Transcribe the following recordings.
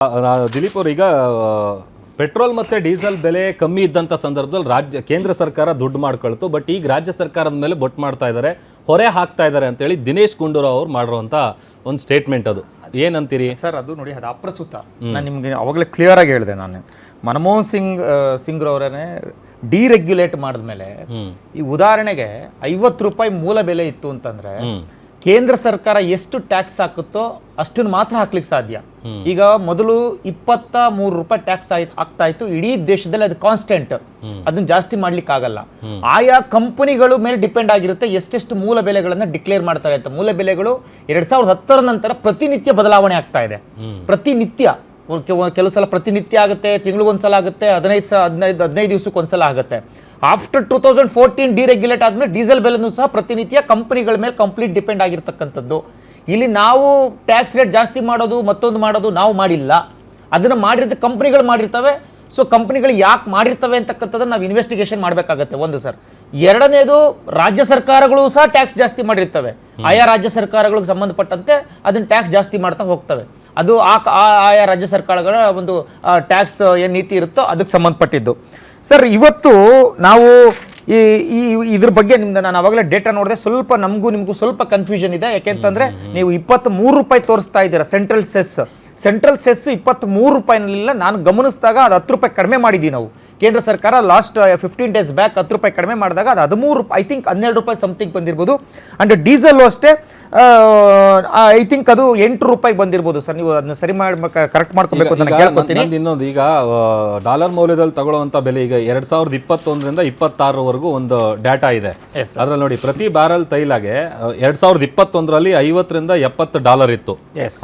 ದಿಲೀಪ್ ಅವರು ಈಗ ಪೆಟ್ರೋಲ್ ಮತ್ತು ಡೀಸೆಲ್ ಬೆಲೆ ಕಮ್ಮಿ ಇದ್ದಂಥ ಸಂದರ್ಭದಲ್ಲಿ ಕೇಂದ್ರ ಸರ್ಕಾರ ದುಡ್ಡು ಮಾಡ್ಕೊಳ್ತು. ಬಟ್ ಈಗ ರಾಜ್ಯ ಸರ್ಕಾರದ ಮೇಲೆ ಬೊಟ್ಟು ಮಾಡ್ತಾ ಇದ್ದಾರೆ, ಹೊರೆ ಹಾಕ್ತಾ ಇದ್ದಾರೆ ಅಂತೇಳಿ ದಿನೇಶ್ ಗುಂಡೂರಾವ್ ಅವ್ರು ಮಾಡಿರುವಂಥ ಒಂದು ಸ್ಟೇಟ್ಮೆಂಟ್. ಅದು ಏನಂತೀರಿ ಸರ್? ಅದು ನೋಡಿ, ಅದು ಅಪ್ರಸ್ತುತ. ನಾನು ನಿಮಗೆ ಅವಾಗಲೇ ಕ್ಲಿಯರ್ ಆಗಿ ಹೇಳಿದೆ. ನಾನು ಮನಮೋಹನ್ ಸಿಂಗ್ರವರನ್ನೇ ಡಿರೆಗ್ಯುಲೇಟ್ ಮಾಡಿದ್ಮೇಲೆ, ಈ ಉದಾಹರಣೆಗೆ 50 ರೂಪಾಯಿ ಮೂಲ ಬೆಲೆ ಇತ್ತು ಅಂತಂದ್ರೆ ಕೇಂದ್ರ ಸರ್ಕಾರ ಎಷ್ಟು ಟ್ಯಾಕ್ಸ್ ಹಾಕುತ್ತೋ ಅಷ್ಟನ್ನು ಮಾತ್ರ ಹಾಕ್ಲಿಕ್ಕೆ ಸಾಧ್ಯ. ಈಗ ಮೊದಲು 23 ರೂಪಾಯಿ ಟ್ಯಾಕ್ಸ್ ಆಗ್ತಾ ಇತ್ತು ಇಡೀ ದೇಶದಲ್ಲಿ, ಅದು ಕಾನ್ಸ್ಟೆಂಟ್, ಅದನ್ನ ಜಾಸ್ತಿ ಮಾಡ್ಲಿಕ್ಕೆ ಆಗಲ್ಲ. ಆಯಾ ಕಂಪನಿಗಳು ಮೇಲೆ ಡಿಪೆಂಡ್ ಆಗಿರುತ್ತೆ ಎಷ್ಟೆಷ್ಟು ಮೂಲ ಬೆಲೆಗಳನ್ನ ಡಿಕ್ಲೇರ್ ಮಾಡ್ತಾರೆ ಅಂತ. ಮೂಲ ಬೆಲೆಗಳು 2010 ನಂತರ ಪ್ರತಿನಿತ್ಯ ಬದಲಾವಣೆ ಆಗ್ತಾ ಇದೆ. ಪ್ರತಿನಿತ್ಯ, ಕೆಲವು ಸಲ ಪ್ರತಿನಿತ್ಯ ಆಗುತ್ತೆ, ತಿಂಗಳಿಗೊಂದ್ಸಲ ಆಗುತ್ತೆ, 15 ದಿವಸಕ್ಕೊಂದ್ಸಲ ಆಗುತ್ತೆ. ಆಫ್ಟರ್ 2014 ಡಿರೆಗ್ಯುಲೇಟ್ ಆದ್ಮೇಲೆ ಡೀಸೆಲ್ ಬೆಲೆನೂ ಸಹ ಪ್ರತಿನಿತ್ಯ ಕಂಪನಿಗಳ ಮೇಲೆ ಕಂಪ್ಲೀಟ್ ಡಿಪೆಂಡ್ ಆಗಿರ್ತಕ್ಕಂಥದ್ದು. ಇಲ್ಲಿ ನಾವು ಟ್ಯಾಕ್ಸ್ ರೇಟ್ ಜಾಸ್ತಿ ಮಾಡೋದು ಮತ್ತೊಂದು ಮಾಡೋದು ನಾವು ಮಾಡಿಲ್ಲ, ಅದನ್ನು ಮಾಡಿರ್ತ ಕಂಪ್ನಿಗಳು ಮಾಡಿರ್ತವೆ. ಸೊ ಕಂಪ್ನಿಗಳು ಯಾಕೆ ಮಾಡಿರ್ತವೆ ಅಂತಕ್ಕಂಥದ್ದನ್ನು ನಾವು ಇನ್ವೆಸ್ಟಿಗೇಷನ್ ಮಾಡಬೇಕಾಗತ್ತೆ, ಒಂದು ಸರ್. ಎರಡನೇದು, ರಾಜ್ಯ ಸರ್ಕಾರಗಳು ಸಹ ಟ್ಯಾಕ್ಸ್ ಜಾಸ್ತಿ ಮಾಡಿರ್ತವೆ. ಆಯಾ ರಾಜ್ಯ ಸರ್ಕಾರಗಳಿಗೆ ಸಂಬಂಧಪಟ್ಟಂತೆ ಅದನ್ನು ಟ್ಯಾಕ್ಸ್ ಜಾಸ್ತಿ ಮಾಡ್ತಾ ಹೋಗ್ತವೆ. ಅದು ಆಯಾ ರಾಜ್ಯ ಸರ್ಕಾರಗಳ ಒಂದು ಟ್ಯಾಕ್ಸ್ ಏನು ನೀತಿ ಇರುತ್ತೋ ಅದಕ್ಕೆ ಸಂಬಂಧಪಟ್ಟಿದ್ದು. ಸರ್, ಇವತ್ತು ನಾವು ಇದ್ರ ಬಗ್ಗೆ ನಾನು ಅವಾಗಲೇ ಡೇಟಾ ನೋಡಿದೆ, ಸ್ವಲ್ಪ ನಮಗೂ ನಿಮಗೂ ಸ್ವಲ್ಪ ಕನ್ಫ್ಯೂಷನ್ ಇದೆ. ಯಾಕೆಂತಂದ್ರೆ ನೀವು 23 ರೂಪಾಯಿ ತೋರಿಸ್ತಾ ಇದ್ದೀರಾ ಸೆಂಟ್ರಲ್ ಸೆಸ್ 23 ರೂಪಾಯಿನಲ್ಲಿಲ್ಲ. ನಾನು ಗಮನಿಸಿದಾಗ ಅದು 10 ರೂಪಾಯಿ ಕಡಿಮೆ ಮಾಡಿದ್ದೀವಿ ನಾವು. ಕೇಂದ್ರ ಸರ್ಕಾರ ಲಾಸ್ಟ್ 15 ಡೇಸ್ ಬ್ಯಾಕ್ 10 ರೂಪಾಯಿ ಕಡಿಮೆ ಮಾಡಿದಾಗ ಅದು 13 ರೂಪಾಯಿ, ಐ ಥಿಂಕ್ 12 ರೂಪಾಯಿ ಸಮಥಿಂಗ್ ಬಂದಿರ್ಬೋದು. ಅಂಡ್ ಡೀಸೆಲ್ ಅಷ್ಟೇ, ಐ ಥಿಂಕ್ ಅದು 8 ರೂಪಾಯಿ ಬಂದಿರ್ಬೋದು. ಸರ್, ನೀವು ಅದನ್ನ ಸರಿ ಕರೆಕ್ಟ್ ಮಾಡ್ಕೋಬೇಕು ಅಂತ ಕೇಳ್ಕೊತೀನಿ. ಇನ್ನೊಂದು, ಈಗ ಡಾಲರ್ ಮೌಲ್ಯದಲ್ಲಿ ತಗೊಳ್ಳುವಂತ ಬೆಲೆ ಈಗ 2021ರಿಂದ 26ವರೆಗೂ ಒಂದು ಡಾಟಾ ಇದೆ. ಅದ್ರಲ್ಲಿ ನೋಡಿ, ಪ್ರತಿ ಬ್ಯಾರಲ್ ತೈಲಾಗೆ 2021ರಲ್ಲಿ $50-70 ಇತ್ತು.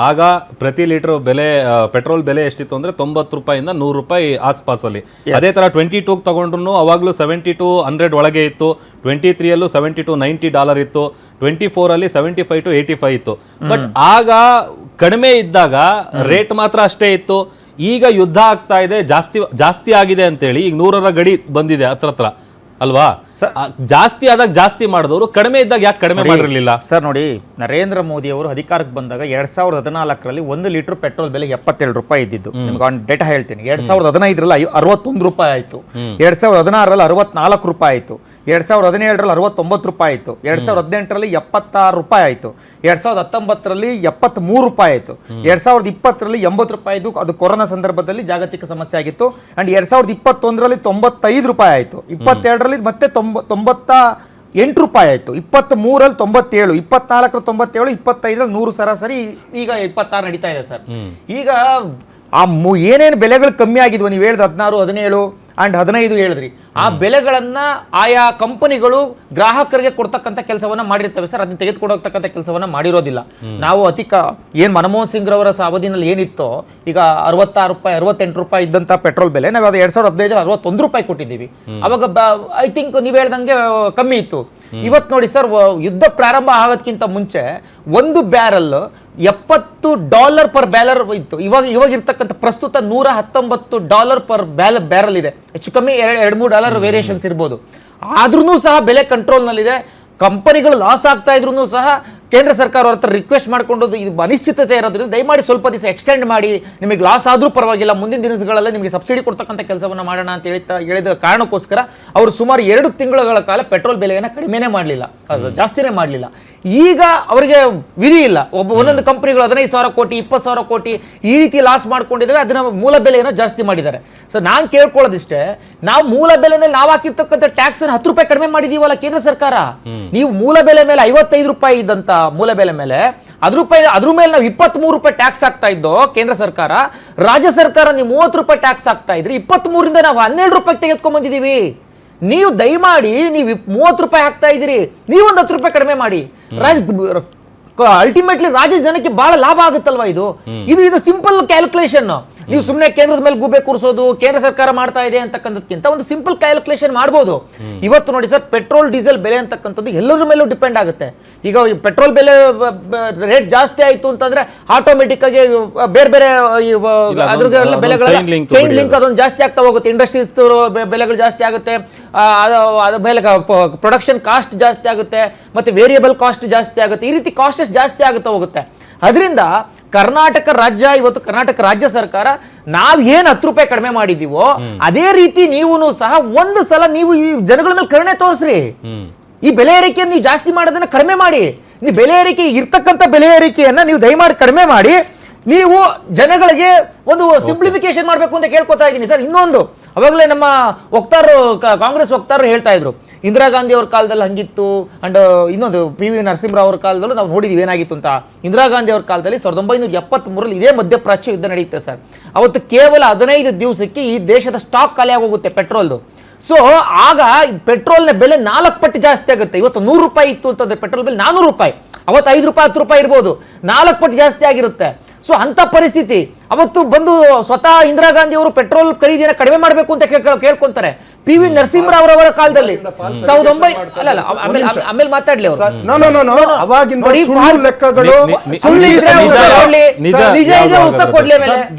ಆಗ ಪ್ರತಿ ಲೀಟರ್ ಬೆಲೆ, ಪೆಟ್ರೋಲ್ ಬೆಲೆ ಎಷ್ಟಿತ್ತು ಅಂದ್ರೆ 90 ರೂಪಾಯಿಂದ 100 ರೂಪಾಯಿ ಆಸ್ಪಾಸಲ್ಲಿ. ಅದೇ ತರ 22 ತಗೊಂಡ್ರು ಅವಾಗ್ಲೂ 70-100 ಒಳಗೆ ಇತ್ತು. 23ಯಲ್ಲೂ $70-90 ಇತ್ತು. 24ಅಲ್ಲಿ 75-85 ಇತ್ತು. ಬಟ್ ಆಗ ಕಡಿಮೆ ಇದ್ದಾಗ ರೇಟ್ ಮಾತ್ರ ಅಷ್ಟೇ ಇತ್ತು. ಈಗ ಯುದ್ಧ ಆಗ್ತಾ ಇದೆ, ಜಾಸ್ತಿ ಆಗಿದೆ ಅಂತೇಳಿ ಈಗ 100ರ ಗಡಿ ಬಂದಿದೆ ಹತ್ರ ಅಲ್ವಾ? ಜಾಸ್ತಿ ಆದಾಗ ಜಾಸ್ತಿ ಮಾಡಿದವರು, ಕಡಿಮೆ ಇದ್ದಾಗ ಯಾಕೆ ಕಡಿಮೆ ಮಾಡಿರಲಿಲ್ಲ? ಸರ್ ನೋಡಿ, ನರೇಂದ್ರ ಮೋದಿ ಅವರು ಅಧಿಕಾರಕ್ಕೆ ಬಂದಾಗ 2014ರಲ್ಲಿ 1 ಲೀಟರ್ ಪೆಟ್ರೋಲ್ ಬೆಲೆ 77 ರೂಪಾಯಿ ಇದ್ದಿದ್ದು. ನಿಮ್ಗೆ ಒಂದು ಡೇಟಾ ಹೇಳ್ತೀನಿ. 2015ರಲ್ಲಿ 61 ರೂಪಾಯಿ ಆಯಿತು. 2016ರಲ್ಲಿ 64 ರೂಪಾಯಿ ಆಯಿತು. 2017ರಲ್ಲಿ 69 ರೂಪಾಯಿ ಆಯಿತು. 2018ರಲ್ಲಿ 76 ರೂಪಾಯಿ ಆಯಿತು. 2019ರಲ್ಲಿ 73 ರೂಪಾಯಿ ಆಯಿತು. 2020ರಲ್ಲಿ 80 ರೂಪಾಯಿ ಇದ್ದು, ಅದು ಕೊರೋನಾ ಸಂದರ್ಭದಲ್ಲಿ ಜಾಗತಿಕ ಸಮಸ್ಯೆ ಆಗಿತ್ತು. ಅಂಡ್ 2021ರಲ್ಲಿ 95 ರೂಪಾಯಿ ಆಯಿತು. 22ರಲ್ಲಿ ಮತ್ತೆ 98 ರೂಪಾಯಿ ಆಯಿತು. 23ರಲ್ಲಿ 97, 24ರಲ್ಲಿ 97, 25ರಲ್ಲಿ 100 ಸರಾಸರಿ. ಈಗ 26 ನಡೀತಾ ಇದೆ ಸರ್. ಈಗ ಏನೇನು ಬೆಲೆಗಳು ಕಮ್ಮಿ ಆಗಿದ್ವು, ನೀವು ಹೇಳಿದ 16, 17 ಅಂಡ್ 15 ಹೇಳಿದ್ರಿ, ಆ ಬೆಲೆಗಳನ್ನ ಆಯಾ ಕಂಪನಿಗಳು ಗ್ರಾಹಕರಿಗೆ ಕೊಡ್ತಕ್ಕಂಥ ಕೆಲಸವನ್ನ ಮಾಡಿರ್ತವೆ ಸರ್. ಅದನ್ನ ತೆಗೆದುಕೊಡೋಗ್ತಕ್ಕಂಥ ಕೆಲಸವನ್ನ ಮಾಡಿರೋದಿಲ್ಲ. ನಾವು ಏನ್ ಮನಮೋಹನ್ ಸಿಂಗ್ ರವರ ಅವಧಿನಲ್ಲಿ ಏನಿತ್ತೋ, ಈಗ 66 ರೂಪಾಯಿ 68 ರೂಪಾಯಿ ಇದ್ದಂತ ಪೆಟ್ರೋಲ್ ಬೆಲೆ ನಾವು ಅದು 2015ರಲ್ಲಿ 61 ರೂಪಾಯಿ ಕೊಟ್ಟಿದ್ದೀವಿ. ಅವಾಗ ಐ ಥಿಂಕ್ ನೀವು ಹೇಳ್ದಂಗೆ ಕಮ್ಮಿ ಇತ್ತು. ಇವತ್ತು ನೋಡಿ ಸರ್, ಯುದ್ಧ ಪ್ರಾರಂಭ ಆಗೋದಕ್ಕಿಂತ ಮುಂಚೆ ಒಂದು ಬ್ಯಾರಲ್ $70 ಪರ್ ಬ್ಯಾರಲ್ ಇತ್ತು. ಇವಾಗ ಇರ್ತಕ್ಕಂಥ ಪ್ರಸ್ತುತ $119 ಪರ್ ಬ್ಯಾರಲ್ ಇದೆ. ಹೆಚ್ಚು ಕಮ್ಮಿ $2-3 ವೇರಿಯೇಷನ್ಸ್ ಇರ್ಬೋದು. ಆದ್ರೂ ಸಹ ಬೆಲೆ ಕಂಟ್ರೋಲ್ನಲ್ಲಿದೆ. ಕಂಪನಿಗಳು ಲಾಸ್ ಆಗ್ತಾ ಇದ್ರು ಸಹ ಕೇಂದ್ರ ಸರ್ಕಾರ ಅವ್ರ ಹತ್ರ ರಿಕ್ವೆಸ್ಟ್ ಮಾಡ್ಕೊಂಡು, ಇದು ಅನಿಶ್ಚಿತತೆ ಇರೋದ್ರಿಂದ ದಯಮಾಡಿ ಸ್ವಲ್ಪ ದಿವಸ ಎಕ್ಸ್ಟೆಂಡ್ ಮಾಡಿ, ನಿಮಗೆ ಲಾಸ್ ಆದ್ರೂ ಪರವಾಗಿಲ್ಲ, ಮುಂದಿನ ದಿನಗಳಲ್ಲಿ ನಿಮಗೆ ಸಬ್ಸಿಡಿ ಕೊಡ್ತಕ್ಕಂಥ ಕೆಲಸವನ್ನ ಮಾಡೋಣ ಅಂತ ಹೇಳಿದ ಕಾರಣಕ್ಕೋಸ್ಕರ ಅವರು ಸುಮಾರು 2 ತಿಂಗಳ ಕಾಲ ಪೆಟ್ರೋಲ್ ಬೆಲೆಯನ್ನು ಕಡಿಮೆನೇ ಮಾಡಲಿಲ್ಲ, ಜಾಸ್ತಿನೇ ಮಾಡಲಿಲ್ಲ. ಈಗ ಅವರಿಗೆ ವಿಧಿ ಇಲ್ಲ. ಒಂದೊಂದು ಕಂಪನಿಗಳು 15,000 ಕೋಟಿ 20,000 ಕೋಟಿ ಈ ರೀತಿ ಲಾಸ್ ಮಾಡ್ಕೊಂಡಿದ್ದಾವೆ. ಅದನ್ನ ಮೂಲ ಬೆಲೆಯನ್ನು ಜಾಸ್ತಿ ಮಾಡಿದ್ದಾರೆ. ಸೊ ನಾನು ಕೇಳ್ಕೊಳ್ಳೋದಿಷ್ಟೇ, ನಾವು ಮೂಲ ಬೆಲೆನಲ್ಲಿ ನಾವು ಹಾಕಿರ್ತಕ್ಕಂಥ ಟ್ಯಾಕ್ಸ್ 10 ರೂಪಾಯಿ ಕಡಿಮೆ ಮಾಡಿದೀವಲ್ಲ ಕೇಂದ್ರ ಸರ್ಕಾರ. ನೀವು ಮೂಲ ಬೆಲೆ ಮೇಲೆ 55 ರೂಪಾಯಿ ಇದ್ದಂತ ಮೂಲ ಬೆಲೆ ಮೇಲೆ ಅದ್ರ ಮೇಲೆ ನಾವು 23 ರೂಪಾಯಿ ಟ್ಯಾಕ್ಸ್ ಆಗ್ತಾ ಇದ್ದೋ ಕೇಂದ್ರ ಸರ್ಕಾರ, ರಾಜ್ಯ ಸರ್ಕಾರ ನೀವು 30 ರೂಪಾಯಿ ಟ್ಯಾಕ್ಸ್ ಆಗ್ತಾ ಇದ್ರಿ. 23ರಿಂದ ನಾವು 12 ರೂಪಾಯಿ ತೆಗೆದುಕೊಂಡ್ ಬಂದಿದ್ದೀವಿ. ನೀವು ದಯಮಾಡಿ ನೀವು 30 ರೂಪಾಯಿ ಹಾಕ್ತಾ ಇದ್ದೀರಿ, ನೀವೊಂದು 10 ರೂಪಾಯಿ ಕಡಿಮೆ ಮಾಡಿ. ಅಲ್ಟಿಮೇಟ್ಲಿ ರಾಜ್ಯ ಜನಕ್ಕೆ ಬಹಳ ಲಾಭ ಆಗುತ್ತಲ್ವಾ ಇದು ಸಿಂಪಲ್ ಕ್ಯಾಲ್ಕುಲೇಷನ್. ನೀವು ಸುಮ್ಮನೆ ಕೇಂದ್ರದ ಮೇಲೆ ಗೂಬೆ ಕೂರಿಸೋದು, ಕೇಂದ್ರ ಸರ್ಕಾರ ಮಾಡ್ತಾ ಇದೆ ಅಂತಕ್ಕಂಥದ್ಕಿಂತ ಒಂದು ಸಿಂಪಲ್ ಕ್ಯಾಲ್ಕುಲೇಷನ್ ಮಾಡ್ಬೋದು. ಇವತ್ತು ನೋಡಿ ಸರ್, ಪೆಟ್ರೋಲ್ ಡೀಸೆಲ್ ಬೆಲೆ ಅಂತಕ್ಕಂಥದ್ದು ಎಲ್ಲದ್ರ ಮೇಲೂ ಡಿಪೆಂಡ್ ಆಗುತ್ತೆ. ಈಗ ಪೆಟ್ರೋಲ್ ಬೆಲೆ ರೇಟ್ ಜಾಸ್ತಿ ಆಯ್ತು ಅಂತಂದ್ರೆ ಆಟೋಮೆಟಿಕ್ ಆಗಿ ಬೇರೆ ಬೇರೆ ಅದ್ರಲ್ಲ ಬೆಲೆಗಳ ಚೈನ್ ಲಿಂಕ್ ಅದೊಂದು ಜಾಸ್ತಿ ಆಗ್ತಾ ಹೋಗುತ್ತೆ. ಇಂಡಸ್ಟ್ರೀಸ್ ಬೆಲೆಗಳು ಜಾಸ್ತಿ ಆಗುತ್ತೆ, ಅದ್ರ ಮೇಲೆ ಪ್ರೊಡಕ್ಷನ್ ಕಾಸ್ಟ್ ಜಾಸ್ತಿ ಆಗುತ್ತೆ, ಮತ್ತೆ ವೇರಿಯಬಲ್ ಕಾಸ್ಟ್ ಜಾಸ್ತಿ ಆಗುತ್ತೆ. ಈ ರೀತಿ ಕಾಸ್ಟ್ ಜಾಸ್ತಿ ಆಗುತ್ತಾ ಹೋಗುತ್ತೆ. ಅದರಿಂದ ಕರ್ನಾಟಕ ರಾಜ್ಯ ಇವತ್ತು ಕರ್ನಾಟಕ ರಾಜ್ಯ ಸರ್ಕಾರ ನಾವ್ ಏನ್ 10 ರೂಪಾಯಿ ಕಡಿಮೆ ಮಾಡಿದೀವೋ ಅದೇ ರೀತಿ ನೀವು ಸಹ ಒಂದು ಸಲ ನೀವು ಈ ಜನಗಳ ಮೇಲೆ ಕರುಣೆ ತೋರಿಸ್ರಿ. ಈ ಬೆಲೆ ಏರಿಕೆಯನ್ನು ನೀವು ಜಾಸ್ತಿ ಮಾಡೋದನ್ನ ಕಡಿಮೆ ಮಾಡಿ. ನೀವು ಬೆಲೆ ಏರಿಕೆ ಇರ್ತಕ್ಕಂಥ ಬೆಲೆ ಏರಿಕೆಯನ್ನ ನೀವು ದಯಮಾಡಿ ಕಡಿಮೆ ಮಾಡಿ. ನೀವು ಜನಗಳಿಗೆ ಒಂದು ಸಿಂಪ್ಲಿಫಿಕೇಶನ್ ಮಾಡಬೇಕು ಅಂತ ಕೇಳ್ಕೊತಾ ಇದ್ದೀನಿ ಸರ್. ಇನ್ನೊಂದು, ಅವಾಗಲೇ ನಮ್ಮ ವಕ್ತಾರರು, ಕಾಂಗ್ರೆಸ್ ವಕ್ತಾರರು ಹೇಳ್ತಾ ಇದ್ರು, ಇಂದಿರಾ ಗಾಂಧಿ ಅವ್ರ ಕಾಲದಲ್ಲಿ ಹಂಗಿತ್ತು, ಅಂಡ್ ಇನ್ನೊಂದು PV ನರಸಿಂಹರಾವ್ ಅವ್ರ ಕಾಲದಲ್ಲೂ ನಾವು ನೋಡಿದೀವಿ ಏನಾಗಿತ್ತು ಅಂತ. ಇಂದಿರಾ ಗಾಂಧಿ ಅವ್ರ ಕಾಲದಲ್ಲಿ 1973 ಇದೇ ಮಧ್ಯಪ್ರಾಚ್ಯ ಯುದ್ಧ ನಡೆಯುತ್ತೆ ಸರ್. ಅವತ್ತು ಕೇವಲ 15 ದಿವಸಕ್ಕೆ ಈ ದೇಶದ ಸ್ಟಾಕ್ ಖಾಲಿ ಆಗೋಗುತ್ತೆ ಪೆಟ್ರೋಲ್ದು. ಸೊ ಆಗ ಪೆಟ್ರೋಲ್ನ ಬೆಲೆ 4 ಪಟ್ಟು ಜಾಸ್ತಿ ಆಗುತ್ತೆ. ಇವತ್ತು 100 ರೂಪಾಯಿ ಇತ್ತು ಅಂತಂದ್ರೆ ಪೆಟ್ರೋಲ್ ಬೆಲೆ 400 ರೂಪಾಯಿ, ಅವತ್ತು 5 ರೂಪಾಯಿ 10 ರೂಪಾಯಿ ಇರ್ಬೋದು, 4 ಪಟ್ಟು ಜಾಸ್ತಿ ಆಗಿರುತ್ತೆ. ಸೊ ಅಂತ ಪರಿಸ್ಥಿತಿ ಅವತ್ತು ಬಂದು ಸ್ವತಃ ಇಂದಿರಾ ಗಾಂಧಿ ಅವರು ಪೆಟ್ರೋಲ್ ಖರೀದಿನ ಕಡಿಮೆ ಮಾಡಬೇಕು ಅಂತ ಕೇಳ್ಕೊಂತಾರೆ. PV ನರಸಿಂಹರಾವ್ ಅವರ ಕಾಲದಲ್ಲಿ 1900 ಆಮೇಲೆ ಮಾತಾಡ್ಲಿ ಅವರು ಅವಾಗಿಂದ ಉತ್ತರ ಕೊಡ್ಲಿ.